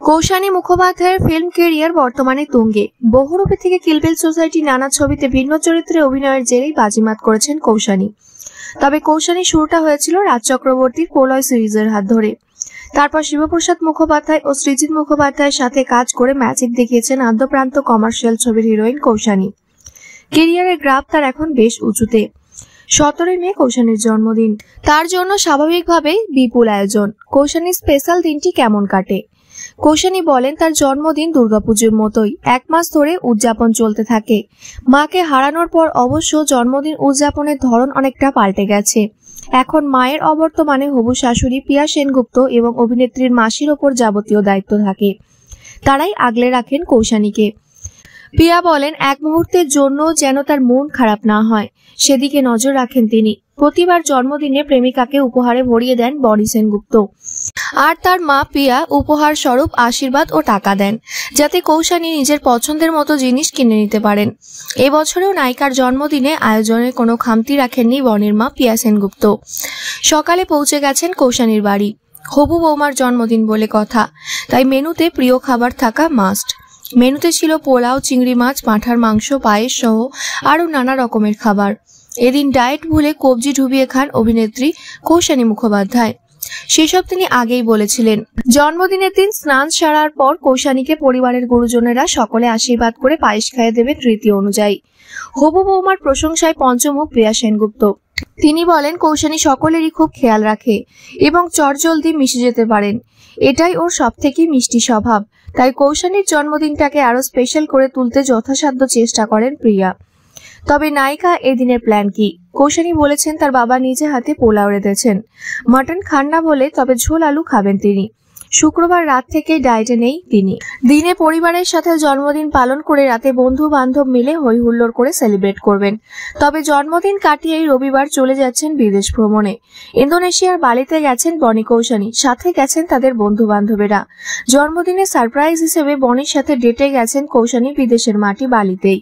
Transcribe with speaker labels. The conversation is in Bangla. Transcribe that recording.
Speaker 1: কৌশানী মুখোপাধ্যায়ের ফিল্ম ক্যারিয়ার বর্তমানে তুঙ্গে। বহুরূপী থেকে কিলবিল সোসাইটি নানা ছবিতে ভিন্ন চরিত্রে অভিনয়ের জেরেই বাজিমাত করেছেন কৌশানী। তবে কৌশানী শুরুটা হয়েছিল রাজ চক্রবর্তীর প্রলয় সিরিজের হাত ধরে। তারপর শিবপ্রসাদ মুখোপাধ্যায় ও সৃজিত মুখোপাধ্যায়ের সাথে কাজ করে ম্যাজিক দেখিয়েছেন আদ্যপ্রান্ত কমার্শিয়াল ছবির হিরোইন কৌশানী। ক্যারিয়ারের গ্রাফ তার এখন বেশ উঁচুতে। 17 মে কৌশানীর জন্মদিন, তার জন্য স্বাভাবিকভাবেই বিপুল আয়োজন। কৌশানীর স্পেশাল দিনটি কেমন কাটে? কৌশানী বলেন, তার জন্মদিন দুর্গাপুজোর মতোই 1 মাস ধরে উদযাপন চলতে থাকে। মাকে হারানোর পর অবশ্য জন্মদিন উদযাপনের ধরন অনেকটা পাল্টে গেছে। এখন মায়ের অবর্তমানে হবু শাশুড়ি পিয়া সেনগুপ্ত এবং অভিনেত্রীর মাসির ওপর যাবতীয় দায়িত্ব থাকে। তারাই আগলে রাখেন কৌশানীকে। পিয়া বলেন, এক মুহূর্তের জন্য যেন তার মন খারাপ না হয় সেদিকে নজর রাখেন তিনি। প্রতিবার জন্মদিনে প্রেমিকাকে উপহারে ভরিয়ে দেন বনি সেনগুপ্ত, আর তার মা পিয়া উপহার স্বরূপ আশীর্বাদ ও টাকা দেন, যাতে কৌশানী নিজের পছন্দের মতো জিনিস কিনে নিতে পারেন। এবছরেও নায়িকার জন্মদিনে আয়োজনে কোনো খামতি রাখেননি বনির মা পিয়া সেনগুপ্ত। সকালে পৌঁছে গেছেন কৌশানীর বাড়ি। হবু বৌমার জন্মদিন বলে কথা, তাই মেনুতে প্রিয় খাবার থাকা মাস্ট। মেনুতে ছিল পোলাও, চিংড়ি মাছ, পাঁঠার মাংস, পায়েস সহ আরো নানা রকমের খাবার। এদিন ডায়েট ভুলে কবজি ডুবিয়ে খান অভিনেত্রী কৌশানী মুখোপাধ্যায়। সেসব তিনি আগেই বলেছিলেন। জন্মদিনের দিন স্নান সারার পর কৌশানীকে পরিবারের গুরুজনেরা সকলে আশীর্বাদ করে পায়েস খাইয়ে দেবেন রীতি অনুযায়ী। হবু বৌমার প্রশংসায় পঞ্চমুখ পিয়া সেনগুপ্ত। তিনি বলেন, কৌশানী সকলেরই খুব খেয়াল রাখে এবং চটজলদি মিশে যেতে পারেন। এটাই ওর সবথেকে মিষ্টি স্বভাব। তাই কৌশানীর জন্মদিনটাকে আরো স্পেশাল করে তুলতে যথাসাধ্য চেষ্টা করেন প্রিয়া। তবে নায়িকা এদিনের প্ল্যান কি? কৌশানী বলেছেন, তার বাবা নিজে হাতে পোলাও রেঁধেছেন। মাটন খান না বলে তবে ঝোল আলু খাবেন তিনি। শুক্রবার রাত থেকে ডায়েটে নেই তিনি। দিনে পরিবারের সাথে জন্মদিন পালন করে রাতে বন্ধু বান্ধব মিলে হই হুল্লোড় করে সেলিব্রেট করবেন। তবে জন্মদিন কাটিয়েই রবিবার চলে যাচ্ছেন বিদেশ ভ্রমণে। ইন্দোনেশিয়ার বালিতে গেছেন বনি কৌশানী, সাথে গেছেন তাদের বন্ধু বান্ধবেরা। জন্মদিনে সারপ্রাইজ হিসেবে বনির সাথে ডেটে গেছেন কৌশানী বিদেশের মাটি বালিতেই।